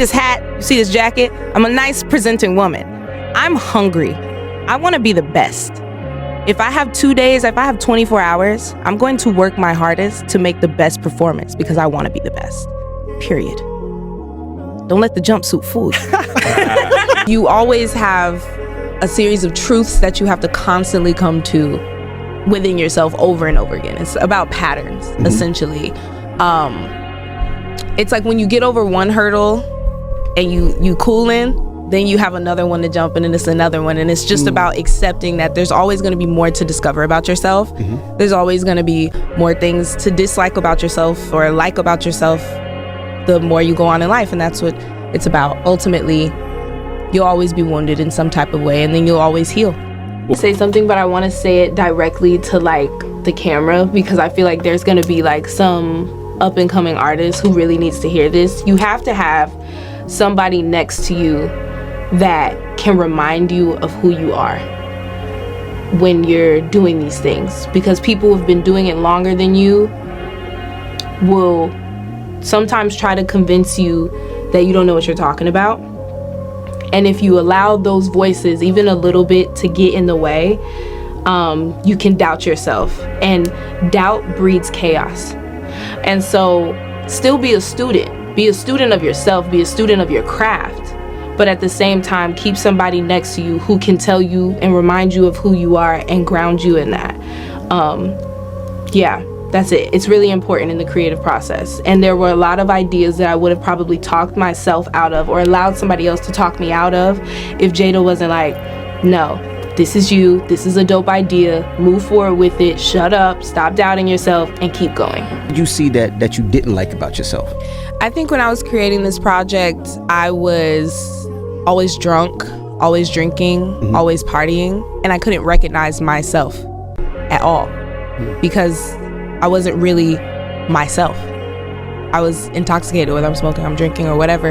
this hat, you see this jacket, I'm a nice presenting woman. I'm hungry. I want to be the best. If I have 2 days, if I have 24 hours, I'm going to work my hardest to make the best performance because I want to be the best. Period. Don't let the jumpsuit fool you. You always have a series of truths that you have to constantly come to within yourself over and over again. It's about patterns, essentially. It's like when you get over one hurdle and you cool in, then you have another one to jump in, and it's another one. And it's just about accepting that there's always going to be more to discover about yourself. There's always going to be more things to dislike about yourself or like about yourself the more you go on in life. And that's what it's about. Ultimately, you'll always be wounded in some type of way, and then you'll always heal. Say something, but I want to say it directly to like the camera, because I feel like there's going to be like some up and coming artist who really needs to hear this. You have to have somebody next to you that can remind you of who you are when you're doing these things, because people who've been doing it longer than you will sometimes try to convince you that you don't know what you're talking about. And if you allow those voices even a little bit to get in the way, you can doubt yourself, and doubt breeds chaos. And so still be a student of yourself, be a student of your craft, but at the same time keep somebody next to you who can tell you and remind you of who you are and ground you in that. Yeah, that's it. It's really important in the creative process. And there were a lot of ideas that I would have probably talked myself out of or allowed somebody else to talk me out of if Jada wasn't like, no, this is you, this is a dope idea, move forward with it, shut up, stop doubting yourself, and keep going. Did you see that you didn't like about yourself? I think when I was creating this project, I was always drunk, always drinking, always partying, and I couldn't recognize myself at all because I wasn't really myself. I was intoxicated, whether I'm smoking, I'm drinking, or whatever,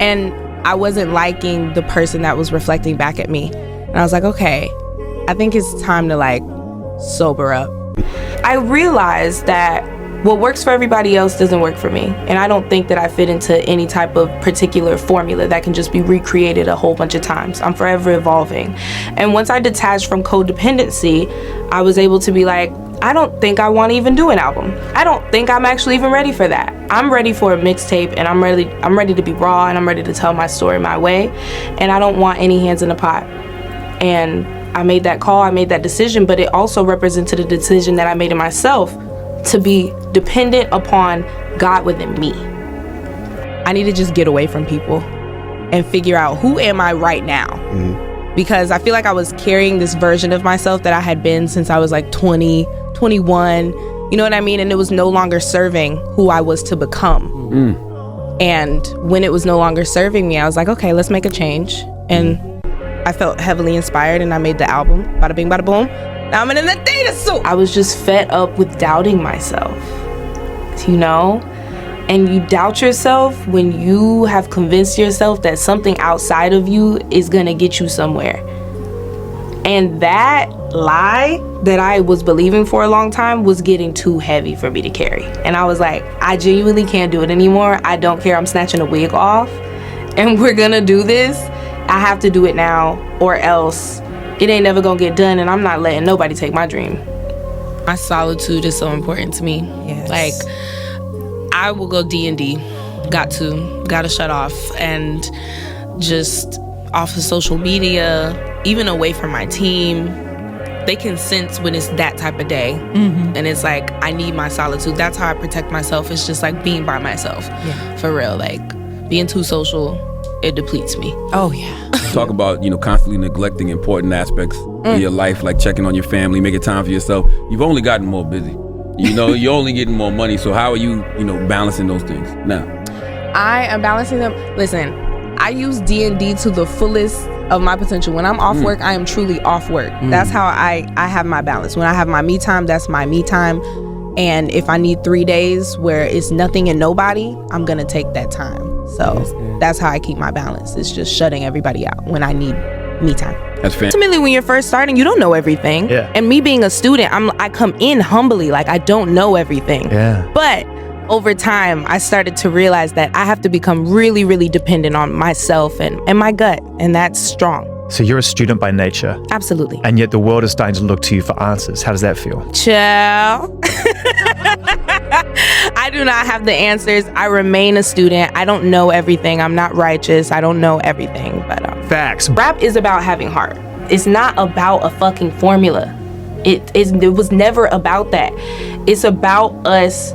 and I wasn't liking the person that was reflecting back at me. And I was like, okay, I think it's time to like sober up. I realized that what works for everybody else doesn't work for me. And I don't think that I fit into any type of particular formula that can just be recreated a whole bunch of times. I'm forever evolving. And once I detached from codependency, I was able to be like, I don't think I want to even do an album. I don't think I'm actually even ready for that. I'm ready for a mixtape, and I'm ready to be raw, and I'm ready to tell my story my way. And I don't want any hands in the pot. And I made that call, I made that decision, but it also represented a decision that I made in myself to be dependent upon God within me. I need to just get away from people and figure out who am I right now. Because I feel like I was carrying this version of myself that I had been since I was like 20, 21, you know what I mean? And it was no longer serving who I was to become. And when it was no longer serving me, I was like, okay, let's make a change. And I felt heavily inspired, and I made the album, bada bing, bada boom. Now I'm in the data suit. I was just fed up with doubting myself, you know? And you doubt yourself when you have convinced yourself that something outside of you is gonna get you somewhere. And that lie that I was believing for a long time was getting too heavy for me to carry. And I was like, I genuinely can't do it anymore. I don't care, I'm snatching a wig off, and we're gonna do this. I have to do it now, or else it ain't never gonna get done, and I'm not letting nobody take my dream. My solitude is so important to me. Yes. Like, I will go D&D. Gotta shut off, and just off of social media, even away from my team. They can sense when it's that type of day. And it's like, I need my solitude. That's how I protect myself. It's just like being by myself. Yeah. For real. Like, being too social, it depletes me. Oh yeah. Talk about, constantly neglecting important aspects of your life, like checking on your family, making time for yourself. You've only gotten more busy. You're only getting more money. So how are you, balancing those things now? I am balancing them. Listen, I use D&D to the fullest of my potential. When I'm off work, I am truly off work. That's how I have my balance. When I have my me time, that's my me time. And if I need 3 days where it's nothing and nobody, I'm gonna take that time. So that's how I keep my balance. It's just shutting everybody out when I need me time. That's fantastic. Ultimately, when you're first starting, you don't know everything. Yeah. And me being a student, I come in humbly, like I don't know everything. Yeah. But over time, I started to realize that I have to become really, really dependent on myself and my gut, and that's strong. So you're a student by nature. Absolutely. And yet the world is starting to look to you for answers. How does that feel? Chill. I do not have the answers. I remain a student. I don't know everything. I'm not righteous. I don't know everything. But Facts. Rap is about having heart. It's not about a fucking formula. It was never about that. It's about us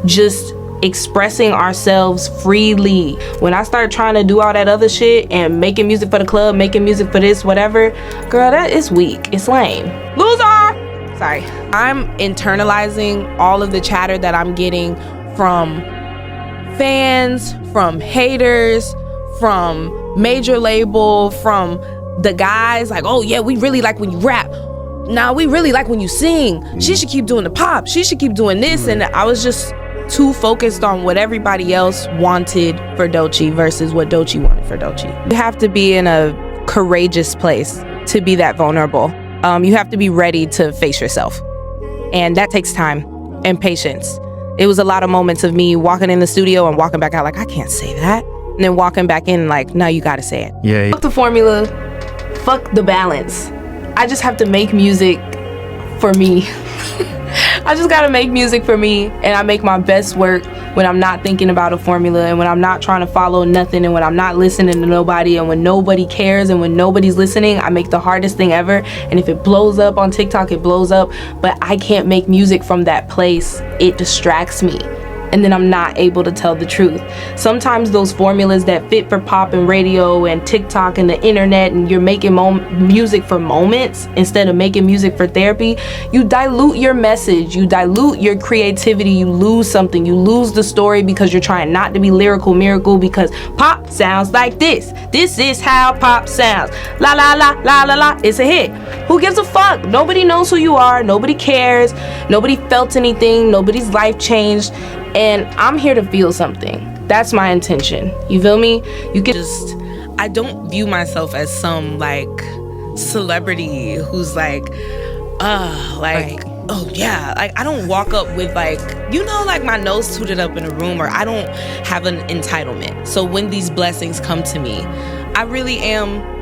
just expressing ourselves freely. When I started trying to do all that other shit and making music for the club, making music for this, whatever, girl, that is weak. It's lame. Loser! Sorry. I'm internalizing all of the chatter that I'm getting from fans, from haters, from major label, from the guys like, oh yeah, we really like when you rap. Nah, we really like when you sing. She should keep doing the pop. She should keep doing this. And I was just too focused on what everybody else wanted for Doechii versus what Doechii wanted for Doechii. You have to be in a courageous place to be that vulnerable. You have to be ready to face yourself. And that takes time and patience. It was a lot of moments of me walking in the studio and walking back out like, I can't say that. And then walking back in like, no, you gotta say it. Yeah. Fuck the formula, fuck the balance. I just have to make music for me. I just gotta make music for me, and I make my best work when I'm not thinking about a formula, and when I'm not trying to follow nothing, and when I'm not listening to nobody, and when nobody cares, and when nobody's listening. I make the hardest thing ever, and if it blows up on TikTok, it blows up, but I can't make music from that place. It distracts me, and then I'm not able to tell the truth. Sometimes those formulas that fit for pop and radio and TikTok and the internet, and you're making music for moments instead of making music for therapy, you dilute your message, you dilute your creativity, you lose something, you lose the story because you're trying not to be lyrical miracle because pop sounds like this. This is how pop sounds. La la la la la la. It's a hit. Who gives a fuck? Nobody knows who you are. Nobody cares. Nobody felt anything. Nobody's life changed. And I'm here to feel something. That's my intention. You feel me? You can just, I don't view myself as some like celebrity who's like, right. Oh yeah. Like I don't walk up with like, you know, like my nose tooted up in a room, or I don't have an entitlement. So when these blessings come to me, I really am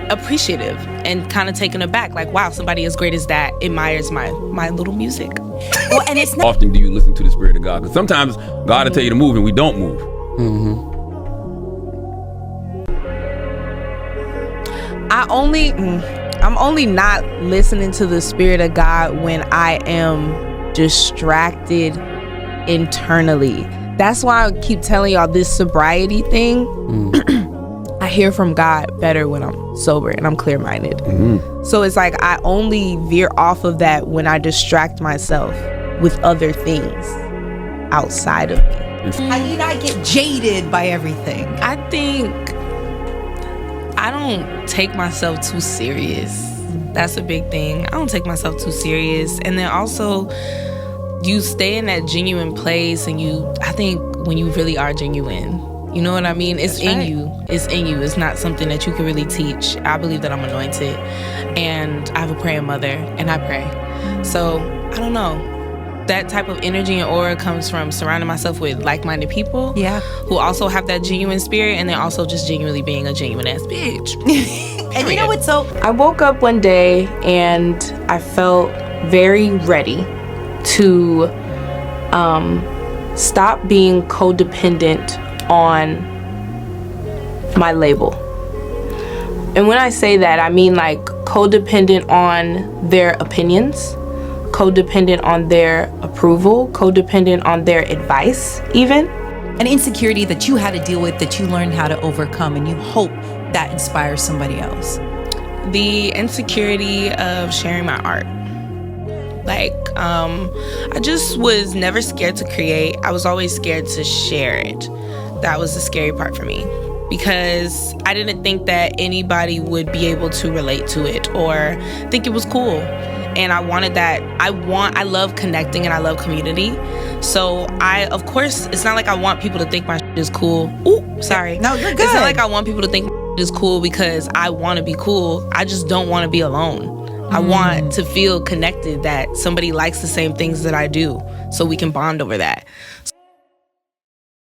appreciative and kind of taken aback. Like, wow, somebody as great as that admires my little music. Well, and it's not. Often do you listen to the Spirit of God? Because sometimes God will tell you to move and we don't move. I'm only not listening to the Spirit of God when I am distracted internally. That's why I keep telling y'all this sobriety thing. I hear from God better when I'm sober and I'm clear-minded. So it's like I only veer off of that when I distract myself with other things outside of me. How do you not get jaded by everything? I think I don't take myself too serious. That's a big thing. I don't take myself too serious. And then also, you stay in that genuine place, and I think when you really are genuine, you know what I mean? It's in you. It's in you. It's not something that you can really teach. I believe that I'm anointed, and I have a praying mother, and I pray. So, I don't know. That type of energy and aura comes from surrounding myself with like-minded people who also have that genuine spirit, and then also just genuinely being a genuine ass bitch. And you know what's so... I woke up one day and I felt very ready to stop being codependent on my label. And when I say that, I mean like codependent on their opinions, codependent on their approval, codependent on their advice even. An insecurity that you had to deal with, that you learned how to overcome, and you hope that inspires somebody else. The insecurity of sharing my art. Like, I just was never scared to create. I was always scared to share it. That was the scary part for me, because I didn't think that anybody would be able to relate to it or think it was cool. And I wanted that. I love connecting and I love community. So of course, it's not like I want people to think my shit is cool. Ooh, sorry. No, you're good. It's not like I want people to think my shit is cool because I want to be cool. I just don't want to be alone. I want to feel connected, that somebody likes the same things that I do, so we can bond over that.